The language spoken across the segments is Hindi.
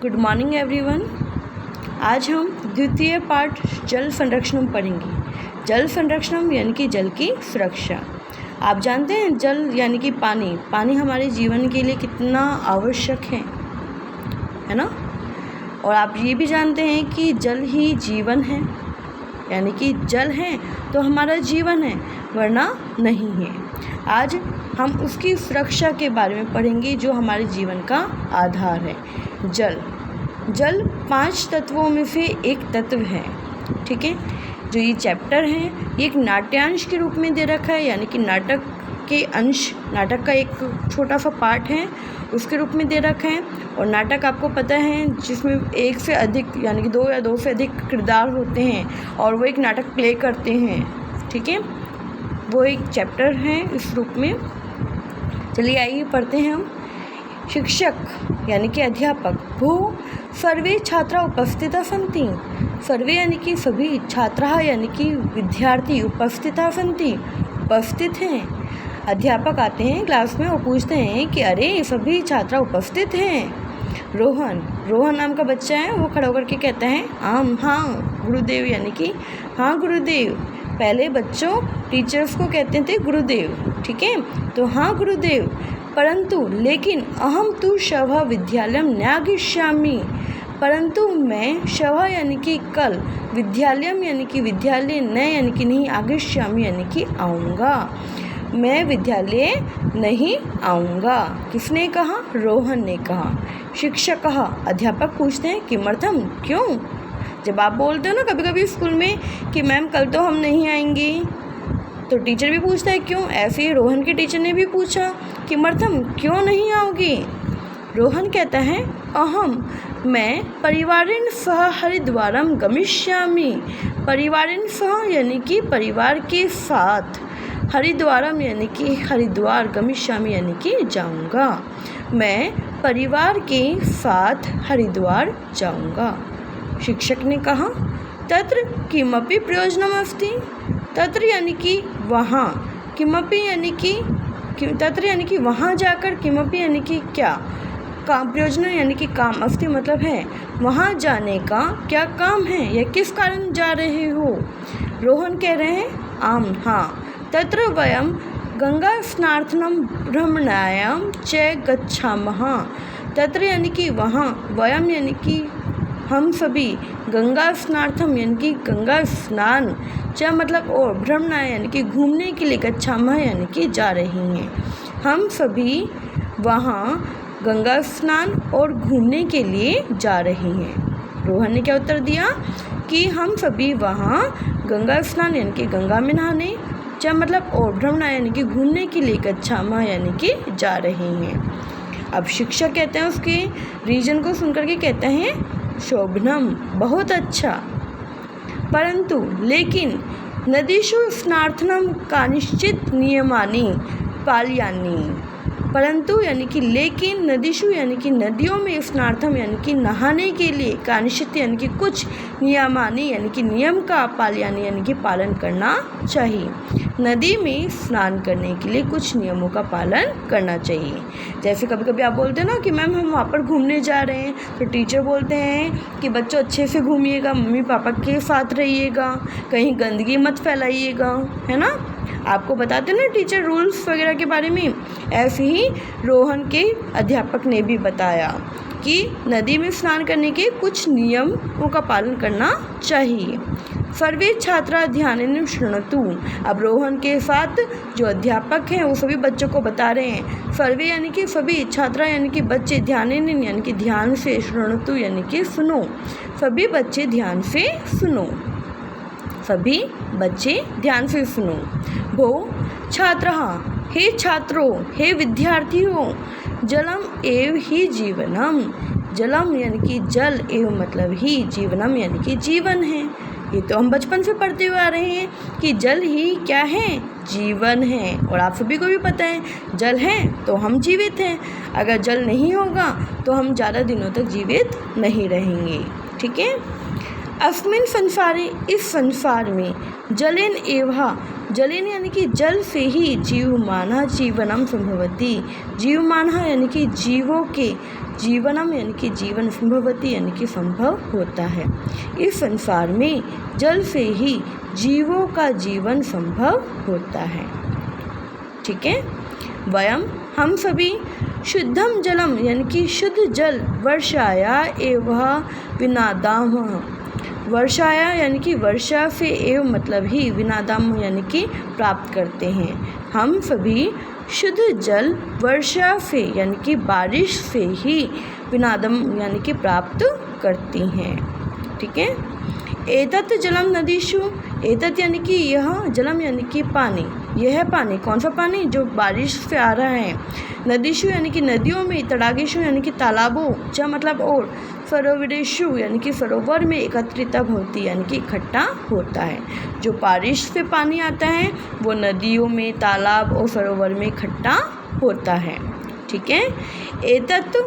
Good morning everyone. आज हम द्वितीय पाठ जल संरक्षण पढ़ेंगे। जल संरक्षण यानी कि जल की सुरक्षा। आप जानते हैं जल यानी कि पानी हमारे जीवन के लिए कितना आवश्यक है ना। और आप ये भी जानते हैं कि जल ही जीवन है, यानी कि जल है तो हमारा जीवन है, वरना नहीं है। आज हम उसकी सुरक्षा के बारे में पढ़ेंगे जो हमारे जीवन का आधार है। जल 5 तत्वों में से एक तत्व है, ठीक है। जो ये चैप्टर है ये एक नाट्यांश के रूप में दे रखा है, यानी कि नाटक के अंश, नाटक का एक छोटा सा पार्ट है उसके रूप में दे रखा है। और नाटक आपको पता है जिसमें एक से अधिक यानी कि 2 या 2 से अधिक किरदार होते हैं और वो एक नाटक प्ले करते हैं, ठीक है। वो एक चैप्टर है इस रूप में। चलिए आइए पढ़ते हैं हम। शिक्षक यानी कि अध्यापक। भू सर्वे छात्रा उपस्थिता सन्ति। सर्वे यानी कि सभी, छात्रा यानी कि विद्यार्थी, उपस्थिता सन्ति उपस्थित हैं। अध्यापक आते हैं क्लास में और पूछते हैं कि अरे सभी छात्रा उपस्थित हैं। रोहन नाम का बच्चा है, वो खड़ा होकर के कहता है हाँ गुरुदेव, यानी कि हाँ गुरुदेव। पहले बच्चों टीचर्स को कहते थे गुरुदेव, ठीक है। तो हाँ गुरुदेव, परंतु लेकिन अहम तु श्वः विद्यालयं न आगमिष्यामि। परंतु मैं श्वः यानी कि कल, विद्यालयम यानी कि विद्यालय, न यानी कि नहीं, आगमिष्यामि यानी कि आऊँगा। मैं विद्यालय नहीं आऊँगा। किसने कहा? रोहन ने कहा। शिक्षक कहा। अध्यापक पूछते हैं किमर्थम, क्यों? जब आप बोलते हो ना कभी कभी स्कूल में कि मैम कल तो हम नहीं आएंगे, तो टीचर भी पूछता है क्यों। ऐसे ही रोहन के टीचर ने भी पूछा किमर्थम, क्यों नहीं आओगे? रोहन कहता है मैं परिवारेण सह हरिद्वारम गमिष्यामि। परिवारेण सह यानी कि परिवार के साथ, हरिद्वारम यानी कि हरिद्वार, गमिष्यामि यानी कि जाऊंगा। मैं परिवार के साथ हरिद्वार जाऊंगा। शिक्षक ने कहा तत्र किमपि प्रयोजनमस्ति। तत्र यानी कि वहाँ, किमपि यानी कि तत्र यानी कि वहाँ जाकर, किमपि यानी कि क्या, काम, प्रयोजन यानी कि काम, अस्ति मतलब है, वहाँ जाने का क्या काम है या किस कारण जा रहे हो? रोहन कह रहे हैं हाँ। तत्र वयम गंगा स्नानार्थं भ्रमणायां च गच्छामः। तत्र यानी कि वहाँ, वयम यानी कि हम सभी, गंगा स्नानार्थम यानी कि गंगा स्नान, च मतलब और, भ्रमणा यानी कि घूमने के लिए, गच्छामः यानी कि जा रही हैं। हम सभी वहाँ गंगा स्नान और घूमने के लिए जा रही हैं। रोहन ने क्या उत्तर दिया कि हम सभी वहाँ गंगा स्नान यानी कि गंगा में नहाने, च मतलब और, भ्रमणा यानी कि घूमने के लिए, गच्छामः यानी कि जा रही हैं। अब शिक्षक कहते हैं उसके रीजन को सुनकर के कहते हैं शोभनम, बहुत अच्छा। परंतु लेकिन नदीषु स्नानार्थं कानिश्चित नियमानि पालयानि। परंतु यानी कि लेकिन, नदीषु यानी कि नदियों में, स्नानार्थम यानी कि नहाने के लिए, कानिश्चित यानी कि कुछ, नियमानि यानी कि नियम का, पालयानि यानी कि पालन करना चाहिए। नदी में स्नान करने के लिए कुछ नियमों का पालन करना चाहिए। जैसे कभी कभी आप बोलते हैं ना कि मैम हम वहाँ पर घूमने जा रहे हैं, तो टीचर बोलते हैं कि बच्चों अच्छे से घूमिएगा, मम्मी पापा के साथ रहिएगा, कहीं गंदगी मत फैलाइएगा, है ना। आपको बताते ना टीचर रूल्स वगैरह के बारे में। ऐसे ही रोहन के अध्यापक ने भी बताया कि नदी में स्नान करने के कुछ नियमों का पालन करना चाहिए। सर्वे छात्रा ध्यानेन शृणोतु। अब रोहन के साथ जो अध्यापक हैं वो सभी बच्चों को बता रहे हैं। सर्वे यानी कि सभी, छात्रा यानी कि बच्चे, ध्यानेन यानी कि ध्यान से, शृणोतु यानी कि सुनो, सभी बच्चे ध्यान से सुनो, सभी बच्चे ध्यान से सुनो। भो छात्रः, हे छात्रों, हे विद्यार्थियों, जलम एव ही जीवनम। जलम यानी कि जल, एव मतलब ही, जीवनम यानी कि जीवन है। ये तो हम बचपन से पढ़ते हुए आ रहे हैं कि जल ही क्या है, जीवन है। और आप सभी को भी पता है जल है तो हम जीवित हैं, अगर जल नहीं होगा तो हम ज़्यादा दिनों तक जीवित नहीं रहेंगे, ठीक है। अस्मिन् संसारे, इस संसार में, जलेन एवं, जलेन यानी कि जल से ही जीवमानः जीवनम संभवति। जीवमानः यानी कि जीवों के, जीवनम यानी कि जीवन, संभवती यानी कि संभव होता है। इस संसार में जल से ही जीवों का जीवन संभव होता है। ठीक है। वयम हम सभी शुद्धम जलम यानी कि शुद्ध जल वर्षाया एवं विनादामः, वर्षाया यानी कि वर्षा से एव मतलब ही, विनादाम यानी कि प्राप्त करते हैं। हम सभी शुद्ध जल वर्षा से यानी कि बारिश से ही, विनादम यानी कि प्राप्त करती हैं। ठीक है। एतत् जलम नदीषु, एतत् यानी कि यह, जलम यानी कि पानी, यह पानी कौन सा पानी, जो बारिश से आ रहा है। नदीषु यानी कि नदियों में, तड़ागेशु यानी कि तालाबों, च मतलब और, सरोवरेशु यानी कि सरोवर में, एकत्रित होती यानी कि इकट्ठा होता है। जो बारिश से पानी आता है वो नदियों में, तालाब और सरोवर में इकट्ठा होता है। ठीक है। एतत्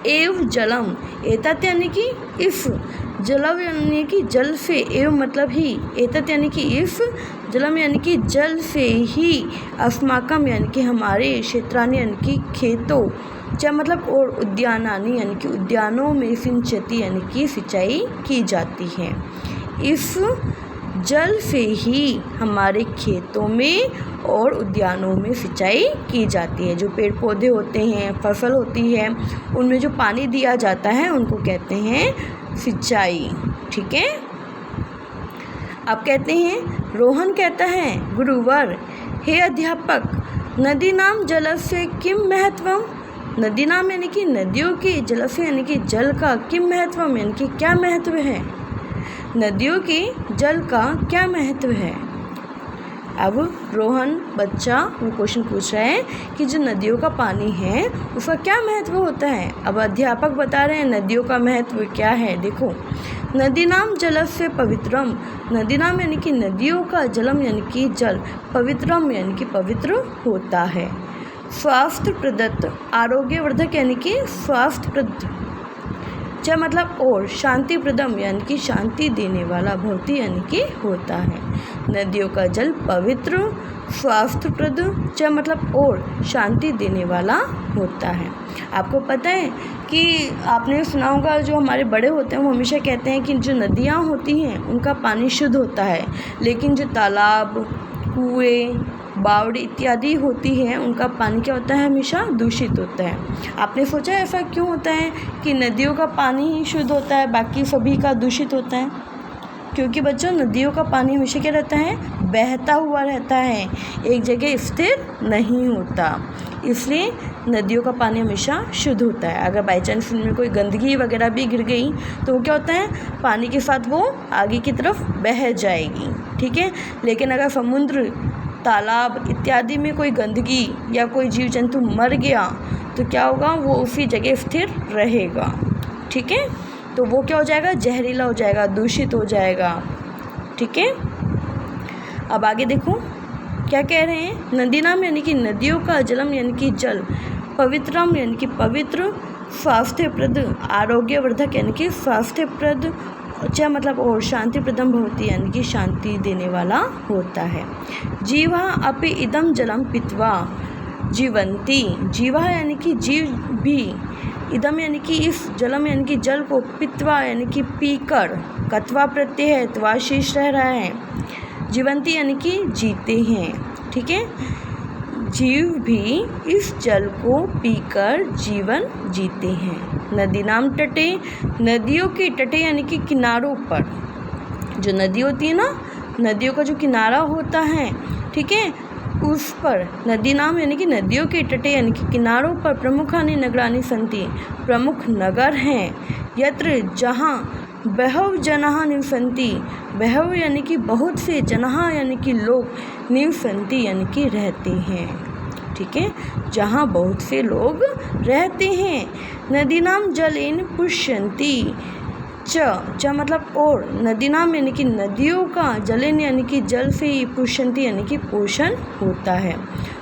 एव जलम, एतत् यानी कि इस, जलम यानी कि जल से, एव मतलब ही, एतत् यानी कि इस, जलम यानी कि जल से ही, अस्माकम यानी कि हमारे, क्षेत्रानि यानी कि खेतों, च मतलब और, उद्यानानि यानी कि उद्यानों में, सिंचती यानी कि सिंचाई की जाती है। इस जल से ही हमारे खेतों में और उद्यानों में सिंचाई की जाती है। जो पेड़ पौधे होते हैं, फसल होती है, उनमें जो पानी दिया जाता है उनको कहते हैं सिंचाई। ठीक है। अब कहते हैं, रोहन कहता है, गुरुवर, हे अध्यापक, नदी नाम जलस्य किम महत्वम, नदी नाम यानी कि नदियों के, जलस्य यानी कि जल का, किम महत्वम यानी कि क्या महत्व है, नदियों के जल का क्या महत्व है। अब रोहन बच्चा वो क्वेश्चन पूछ रहा है कि जो नदियों का पानी है उसका क्या महत्व होता है। अब अध्यापक बता रहे हैं नदियों का महत्व क्या है। देखो, नदी नाम जलस्य पवित्रम, नदी नाम यानी कि नदियों का, जलम यानी कि जल, पवित्रम यानी कि पवित्र होता है। स्वास्थ्य प्रदत्त, आरोग्यवर्धक यानी कि स्वास्थ्यप्रद, च मतलब और, शांति प्रदम यानी कि शांति देने वाला, भवती यानी कि होता है। नदियों का जल पवित्र, स्वास्थ्यप्रद, च मतलब और, शांति देने वाला होता है। आपको पता है कि आपने सुना होगा, जो हमारे बड़े होते हैं वो हमेशा कहते हैं कि जो नदियाँ होती हैं उनका पानी शुद्ध होता है, लेकिन जो तालाब, कुएँ, बावड़ी इत्यादि होती है उनका पानी क्या होता है, हमेशा दूषित होता है। आपने सोचा ऐसा क्यों होता है कि नदियों का पानी ही शुद्ध होता है, बाकी सभी का दूषित होता है? क्योंकि बच्चों, नदियों का पानी हमेशा क्या रहता है, बहता हुआ रहता है, एक जगह स्थिर नहीं होता, इसलिए नदियों का पानी हमेशा शुद्ध होता है। अगर बाई चांस उनमें कोई गंदगी वगैरह भी गिर गई तो वो क्या होता है, पानी के साथ वो आगे की तरफ बह जाएगी। ठीक है। लेकिन अगर समुद्र, तालाब इत्यादि में कोई गंदगी या कोई जीव जंतु मर गया तो क्या होगा, वो उसी जगह स्थिर रहेगा। ठीक है। तो वो क्या हो जाएगा, जहरीला हो जाएगा, दूषित हो जाएगा। ठीक है। अब आगे देखो क्या कह रहे हैं, नदी नाम यानी कि नदियों का, जलम यानी कि जल, पवित्रम यानी कि पवित्र, स्वास्थ्यप्रद, आरोग्यवर्धक यानी कि स्वास्थ्यप्रद, च मतलब और, शांति प्रदम भवती यानी कि शांति देने वाला होता है। जीवा अपि इदम जलम पीत्वा जीवंती, जीवा यानी कि जीव भी, इदम यानी कि इस, जलम यानी कि जल को, पीत्वा यानी कि पीकर, कत्वा प्रत्यय है, त्वा शेष रह रहा है, जीवंती यानी कि जीते हैं। ठीक है। जीव भी इस जल को पीकर जीवन जीते हैं। नदी नाम तटे, नदियों के तटे यानी कि किनारों पर, जो नदी होती है ना, नदियों का जो किनारा होता है, ठीक है, उस पर, नदी नाम यानी कि नदियों के तटे यानी कि किनारों पर, प्रमुखानि नगरानि सन्ति, प्रमुख नगर हैं, यत्र जहाँ, बहव जनाः निवसन्ति, बहव यानी कि बहुत से, जनाः यानी कि लोग, निवसन्ति यानी कि रहते हैं। ठीक है। जहाँ बहुत से लोग रहते हैं। नदी नाम जलेन पुष्यन्ति, च मतलब और, नदी नाम यानी कि नदियों का, जलेन यानी कि जल से ही, पुष्यन्ति यानी कि पोषण होता है,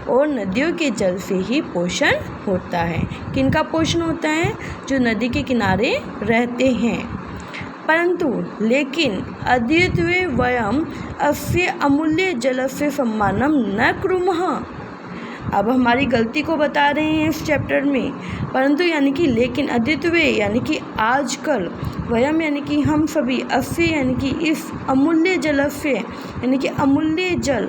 और नदियों के जल से ही पोषण होता है। किनका पोषण होता है, जो नदी के किनारे रहते हैं। परंतु लेकिन अद्यत्वे वयम अस्य अमूल्य जलस्य सम्मानम न कुर्मः, अब हमारी गलती को बता रहे हैं इस चैप्टर में। परंतु यानी कि लेकिन अद्वितीय यानी कि आजकल, वयम यानी कि हम सभी, अस्य यानी कि इस, अमूल्य जलस्य यानी कि अमूल्य जल,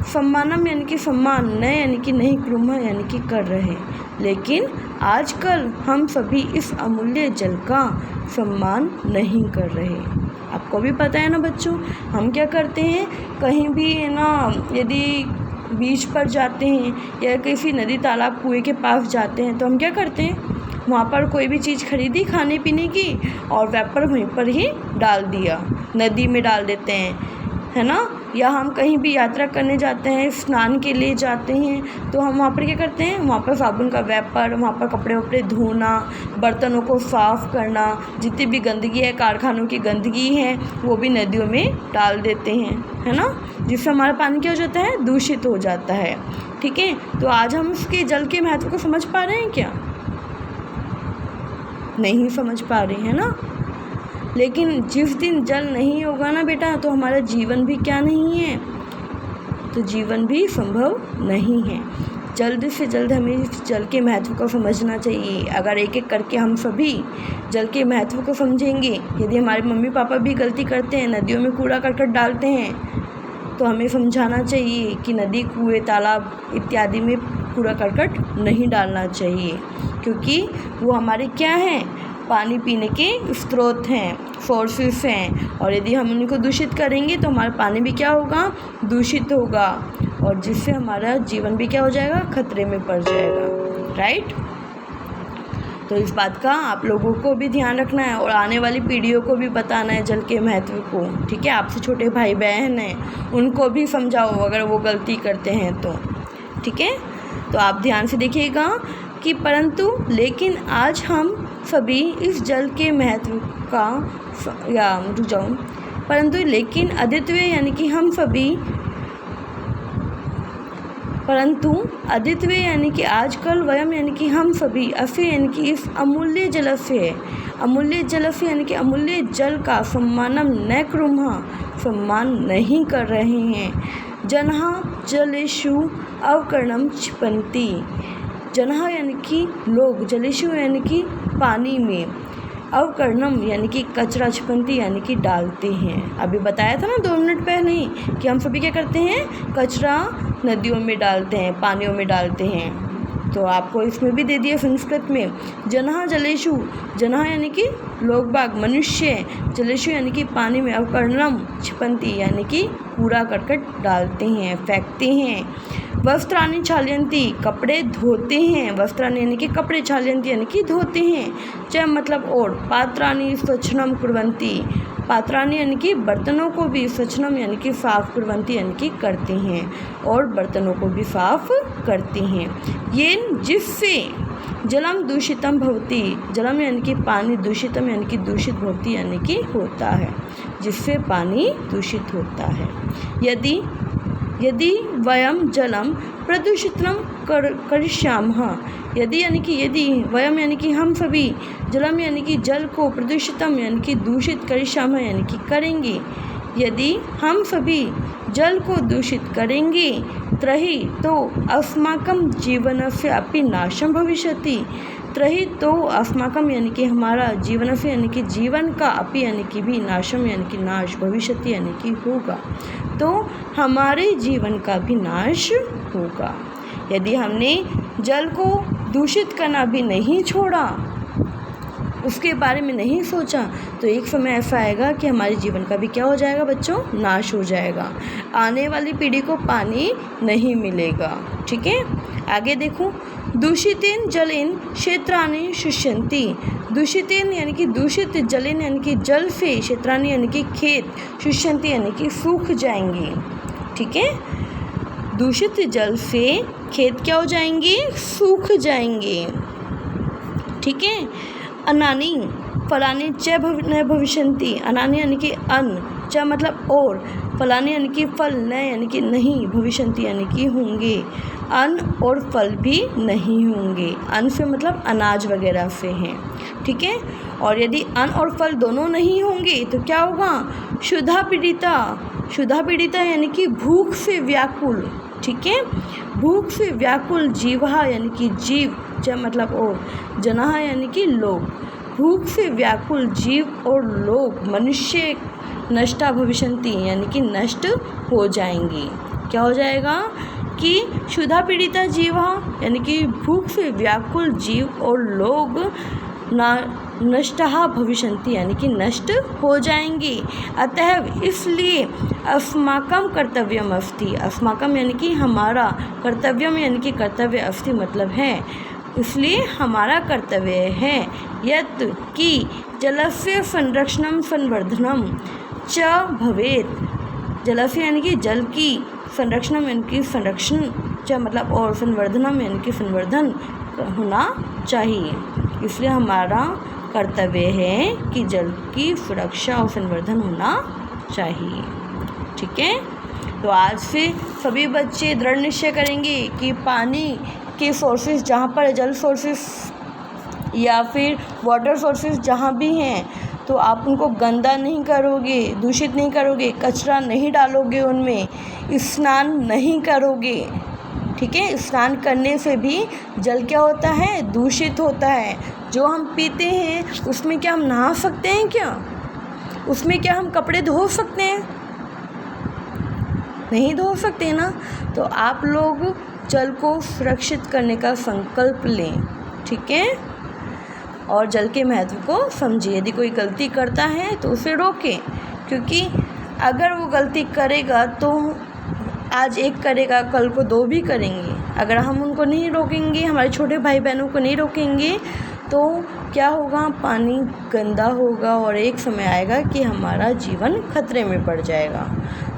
सम्मानम यानी कि सम्मान, न यानी कि नहीं, कुर्मः यानी कि कर रहे, लेकिन आजकल हम सभी इस अमूल्य जल का सम्मान नहीं कर रहे। आपको भी पता है ना बच्चों, हम क्या करते हैं, कहीं भी है ना, यदि बीच पर जाते हैं या किसी नदी तालाब कुएं के पास जाते हैं तो हम क्या करते हैं, वहाँ पर कोई भी चीज़ खरीदी खाने पीने की और रैपर वहीं पर ही डाल दिया, नदी में डाल देते हैं, है ना। या हम कहीं भी यात्रा करने जाते हैं, स्नान के लिए जाते हैं, तो हम वहाँ पर क्या करते हैं, वहाँ पर साबुन का वैपर, वहाँ पर कपड़े वपड़े धोना, बर्तनों को साफ़ करना, जितनी भी गंदगी है, कारखानों की गंदगी है, वो भी नदियों में डाल देते हैं, है ना, जिससे हमारा पानी क्या हो जाता है, दूषित हो जाता है। ठीक है, तो आज हम उसके जल के महत्व को समझ पा रहे हैं क्या? नहीं समझ पा रहे हैं ना। लेकिन जिस दिन जल नहीं होगा ना बेटा, तो हमारा जीवन भी क्या नहीं है, तो जीवन भी संभव नहीं है। जल्द से जल्द हमें इस जल के महत्व को समझना चाहिए। अगर एक एक करके हम सभी जल के महत्व को समझेंगे, यदि हमारे मम्मी पापा भी गलती करते हैं, नदियों में कूड़ा करकट डालते हैं, तो हमें समझाना चाहिए कि नदी, कुएं, तालाब इत्यादि में कूड़ा करकट नहीं डालना चाहिए, क्योंकि वो हमारे क्या हैं, पानी पीने के स्रोत हैं, सोर्सेस हैं, और यदि हम उनको दूषित करेंगे तो हमारा पानी भी क्या होगा, दूषित होगा, और जिससे हमारा जीवन भी क्या हो जाएगा, खतरे में पड़ जाएगा। राइट। तो इस बात का आप लोगों को भी ध्यान रखना है और आने वाली पीढ़ियों को भी बताना है जल के महत्व को। ठीक है, आपसे छोटे भाई बहन हैं, उनको भी समझाओ अगर वो गलती करते हैं तो। ठीक है, तो आप ध्यान से देखिएगा कि परंतु लेकिन आज हम सभी इस जल के महत्व का, या रुक जाऊँ, परंतु लेकिन अद्वितीय यानी कि हम सभी, परंतु अद्वितीय यानी कि आजकल, वयम यानी कि हम सभी, अस्य यानी कि इस अमूल्य जलस्य है, अमूल्य जलस्य यानी कि अमूल्य जल का सम्मानम न कुर्मः, सम्मान नहीं कर रहे हैं। जनः जलेषु अवकरणम क्षिपन्ति, जनः यानी कि लोग, जलेषु यानी कि पानी में, अवकरणम यानी कि कचरा, क्षिपन्ति यानी कि डालते हैं। अभी बताया था ना 2 मिनट पहले ही कि हम सभी क्या करते हैं, कचरा नदियों में डालते हैं, पानियों में डालते हैं। तो आपको इसमें भी दे दिया संस्कृत में, जनः जलेषु, जनः यानी कि लोग बाग, मनुष्य, जलेषु यानी कि पानी में, अवकरणम क्षिपन्ति यानी कि कूड़ा करकट डालते हैं, फेंकते हैं। वस्त्राणि क्षाल्यन्ति, कपड़े धोते हैं, वस्त्राणि यानी कि कपड़े, क्षाल्यन्ति यानी कि धोते हैं, च मतलब और, पात्राणि स्वच्छनम कुर्वन्ति, पात्राणि यानी कि बर्तनों को भी, स्वच्छनम यानी कि साफ, कुर्वन्ति यानी कि करते हैं, और बर्तनों को भी साफ करते हैं। ये जिससे जलम दूषितम भवति, जलम यानी कि पानी, दूषितम यानी कि दूषित भवति यानी कि होता है, जिससे पानी दूषित होता है। यदि वयम जलम प्रदूषितम करिष्यामः, यदि यानी कि यदि, वयम यानी कि हम सभी, जलम यानी कि जल को, प्रदूषितम यानी कि दूषित, करिष्यामः यानी कि करेंगे, यदि हम सभी जल को दूषित करेंगे, तर्हि तो अस्माकं जीवनस्य अपि नाशं भविष्यति, तर्हि तो अस्माकं यानी कि हमारा, जीवनस्य यानी कि जीवन का, अपि यानी कि भी, नाशम यानी कि नाश, भविष्यति यानी कि होगा, तो हमारे जीवन का भी नाश होगा। यदि हमने जल को दूषित करना भी नहीं छोड़ा, उसके बारे में नहीं सोचा, तो एक समय ऐसा आएगा कि हमारे जीवन का भी क्या हो जाएगा बच्चों, नाश हो जाएगा, आने वाली पीढ़ी को पानी नहीं मिलेगा। ठीक है, आगे देखो, दूषितेन जलेन क्षेत्राणि शुष्यन्ति, दूषितेन यानी कि दूषित, जलेन यानी कि जल से, क्षेत्राणि यानी कि खेत, शुष्यन्ति यानी कि सूख जाएंगे। ठीक है, दूषित जल से खेत क्या हो जाएंगे, सूख जाएंगे। ठीक है, अन्नानि फलानि च न भविष्यन्ति, अन्नानि यानी कि अन्न, च मतलब और, फलानि यानी कि फल, न यानी कि नहीं, भविष्यन्ति यानी कि होंगे, अन्न और फल भी नहीं होंगे। अन्न से मतलब अनाज वगैरह से हैं। ठीक है, और यदि अन्न और फल दोनों नहीं होंगे तो क्या होगा, क्षुधा पीड़िता, क्षुधा पीड़िता यानी कि भूख से व्याकुल। ठीक है, भूख से व्याकुल जीवहा यानी कि जीव, मतलब और जनः यानी कि लोग, भूख से व्याकुल जीव और लोग मनुष्य नष्टा भविष्यन्ति यानी कि नष्ट हो जाएंगी। क्या हो जाएगा कि क्षुधा पीड़िता जीवा यानी कि भूख से व्याकुल जीव और लोग नष्टः भविष्यन्ति यानी कि नष्ट हो जाएंगी। अतः इसलिए अस्माकं कर्तव्यम अस्ति, अस्माकं यानी कि हमारा, कर्तव्यम यानी कि कर्तव्य, अस्ति मतलब है, इसलिए हमारा कर्तव्य है यत् कि जलस्य संरक्षणं संवर्धनम च भवेत्, जलस्य यानी कि जल की, संरक्षणम यानी कि संरक्षण, च मतलब और, संवर्धनम यानी कि संवर्धन होना चाहिए। इसलिए हमारा कर्तव्य है कि जल की सुरक्षा और संवर्धन होना चाहिए। ठीक है, तो आज से सभी बच्चे दृढ़ निश्चय करेंगे कि पानी के सोर्सेज जहाँ पर जल सोर्सेज या फिर वाटर सोर्सेज जहाँ भी हैं तो आप उनको गंदा नहीं करोगे, दूषित नहीं करोगे, कचरा नहीं डालोगे, उनमें स्नान नहीं करोगे। ठीक है, स्नान करने से भी जल क्या होता है, दूषित होता है। जो हम पीते हैं उसमें क्या हम नहा सकते हैं क्या? उसमें क्या हम कपड़े धो सकते हैं? नहीं धो सकते ना। तो आप लोग जल को सुरक्षित करने का संकल्प लें। ठीक है, और जल के महत्व को समझिए। यदि कोई गलती करता है तो उसे रोकें, क्योंकि अगर वो गलती करेगा तो आज एक करेगा, कल को दो भी करेंगे। अगर हम उनको नहीं रोकेंगे, हमारे छोटे भाई बहनों को नहीं रोकेंगे तो क्या होगा, पानी गंदा होगा और एक समय आएगा कि हमारा जीवन खतरे में पड़ जाएगा।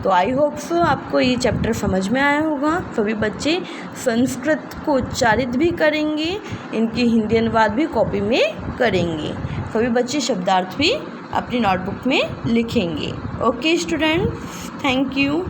तो आई होप सो आपको ये चैप्टर समझ में आया होगा। सभी बच्चे संस्कृत को उच्चारित भी करेंगे, इनकी हिंदी अनुवाद भी कॉपी में करेंगे। सभी बच्चे शब्दार्थ भी अपनी नोटबुक में लिखेंगे। Okay students, thank you.